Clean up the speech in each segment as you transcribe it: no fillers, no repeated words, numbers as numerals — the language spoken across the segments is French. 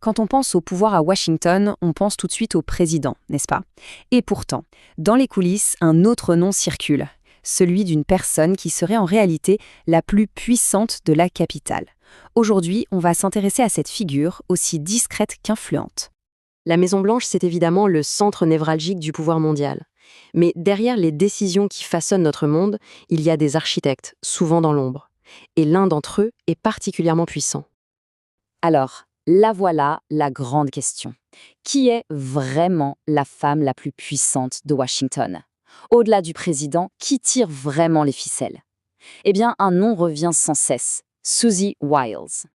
Quand on pense au pouvoir à Washington, on pense tout de suite au président, n'est-ce pas? Et pourtant, dans les coulisses, un autre nom circule, celui d'une personne qui serait en réalité la plus puissante de la capitale. Aujourd'hui, on va s'intéresser à cette figure aussi discrète qu'influente. La Maison-Blanche, c'est évidemment le centre névralgique du pouvoir mondial. Mais derrière les décisions qui façonnent notre monde, il y a des architectes, souvent dans l'ombre. Et l'un d'entre eux est particulièrement puissant. Alors, la voilà la grande question. Qui est vraiment la femme la plus puissante de Washington? Au-delà du président, qui tire vraiment les ficelles? Eh bien, un nom revient sans cesse, Susie Wiles.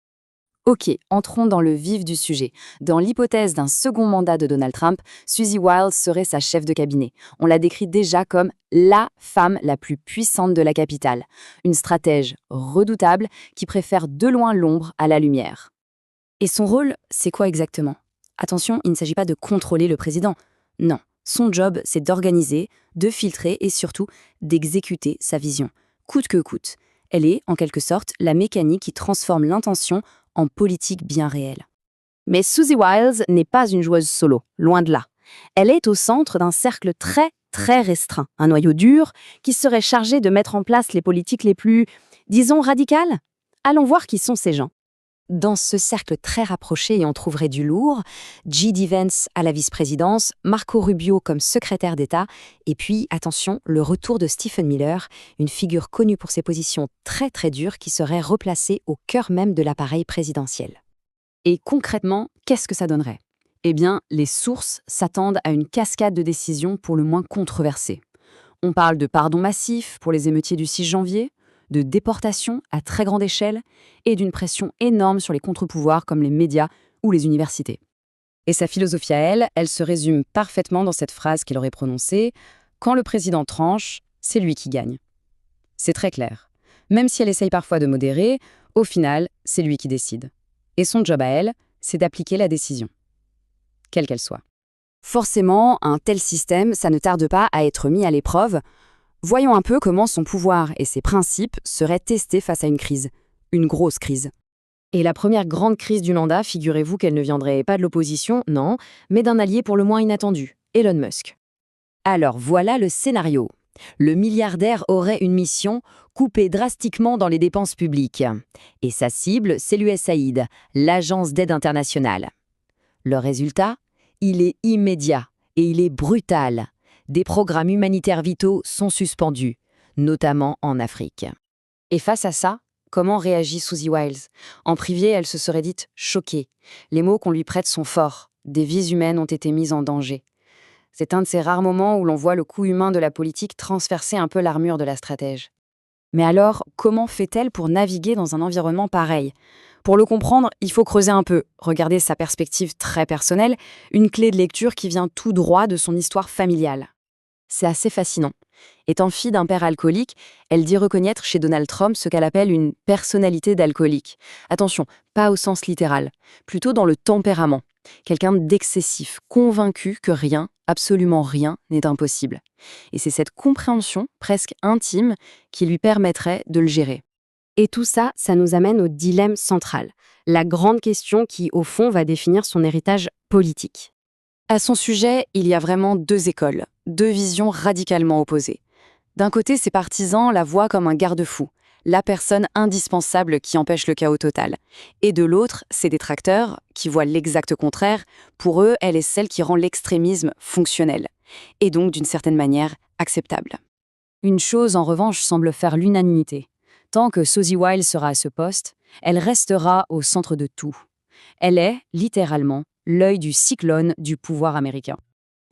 Ok, entrons dans le vif du sujet. Dans l'hypothèse d'un second mandat de Donald Trump, Susie Wiles serait sa chef de cabinet. On la décrit déjà comme la femme la plus puissante de la capitale. Une stratège redoutable qui préfère de loin l'ombre à la lumière. Et son rôle, c'est quoi exactement? Attention, il ne s'agit pas de contrôler le président. Non, son job, c'est d'organiser, de filtrer et surtout d'exécuter sa vision, coûte que coûte. Elle est, en quelque sorte, la mécanique qui transforme l'intention en politique bien réelle. Mais Susie Wiles n'est pas une joueuse solo, loin de là. Elle est au centre d'un cercle très restreint, un noyau dur qui serait chargé de mettre en place les politiques les plus, disons, radicales. Allons voir qui sont ces gens. Dans ce cercle très rapproché, on trouverait du lourd, J.D. Vance à la vice-présidence, Marco Rubio comme secrétaire d'État, et puis, attention, le retour de Stephen Miller, une figure connue pour ses positions très dures qui serait replacée au cœur même de l'appareil présidentiel. Et concrètement, qu'est-ce que ça donnerait? Eh bien, les sources s'attendent à une cascade de décisions pour le moins controversées. On parle de pardon massif pour les émeutiers du 6 janvier, de déportation à très grande échelle et d'une pression énorme sur les contre-pouvoirs comme les médias ou les universités. Et sa philosophie à elle se résume parfaitement dans cette phrase qu'il aurait prononcée « Quand le président tranche, c'est lui qui gagne ». C'est très clair. Même si elle essaye parfois de modérer, au final, c'est lui qui décide. Et son job à elle, c'est d'appliquer la décision, quelle qu'elle soit. Forcément, un tel système, ça ne tarde pas à être mis à l'épreuve. Voyons un peu comment son pouvoir et ses principes seraient testés face à une crise. Une grosse crise. Et la première grande crise du mandat, figurez-vous qu'elle ne viendrait pas de l'opposition, non, mais d'un allié pour le moins inattendu, Elon Musk. Alors voilà le scénario. Le milliardaire aurait une mission, couper drastiquement dans les dépenses publiques. Et sa cible, c'est l'USAID, l'Agence d'aide internationale. Le résultat? Il est immédiat et il est brutal. Des programmes humanitaires vitaux sont suspendus, notamment en Afrique. Et face à ça, comment réagit Susie Wiles? En privé, elle se serait dite choquée. Les mots qu'on lui prête sont forts. Des vies humaines ont été mises en danger. C'est un de ces rares moments où l'on voit le coût humain de la politique transpercer un peu l'armure de la stratège. Mais alors, comment fait-elle pour naviguer dans un environnement pareil? Pour le comprendre, il faut creuser un peu, regarder sa perspective très personnelle, une clé de lecture qui vient tout droit de son histoire familiale. C'est assez fascinant. Étant fille d'un père alcoolique, elle dit reconnaître chez Donald Trump ce qu'elle appelle une personnalité d'alcoolique. Attention, pas au sens littéral, plutôt dans le tempérament. Quelqu'un d'excessif, convaincu que rien, absolument rien, n'est impossible. Et c'est cette compréhension, presque intime, qui lui permettrait de le gérer. Et tout ça, ça nous amène au dilemme central. La grande question qui, au fond, va définir son héritage politique. À son sujet, il y a vraiment deux écoles, deux visions radicalement opposées. D'un côté, ses partisans la voient comme un garde-fou, la personne indispensable qui empêche le chaos total. Et de l'autre, ses détracteurs, qui voient l'exact contraire. Pour eux, elle est celle qui rend l'extrémisme fonctionnel, et donc, d'une certaine manière, acceptable. Une chose, en revanche, semble faire l'unanimité. Tant que Susie Wiles sera à ce poste, elle restera au centre de tout. Elle est, littéralement, l'œil du cyclone du pouvoir américain.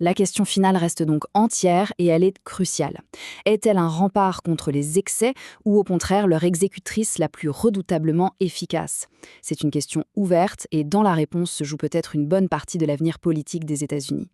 La question finale reste donc entière et elle est cruciale. Est-elle un rempart contre les excès ou au contraire leur exécutrice la plus redoutablement efficace? C'est une question ouverte et dans la réponse se joue peut-être une bonne partie de l'avenir politique des États-Unis.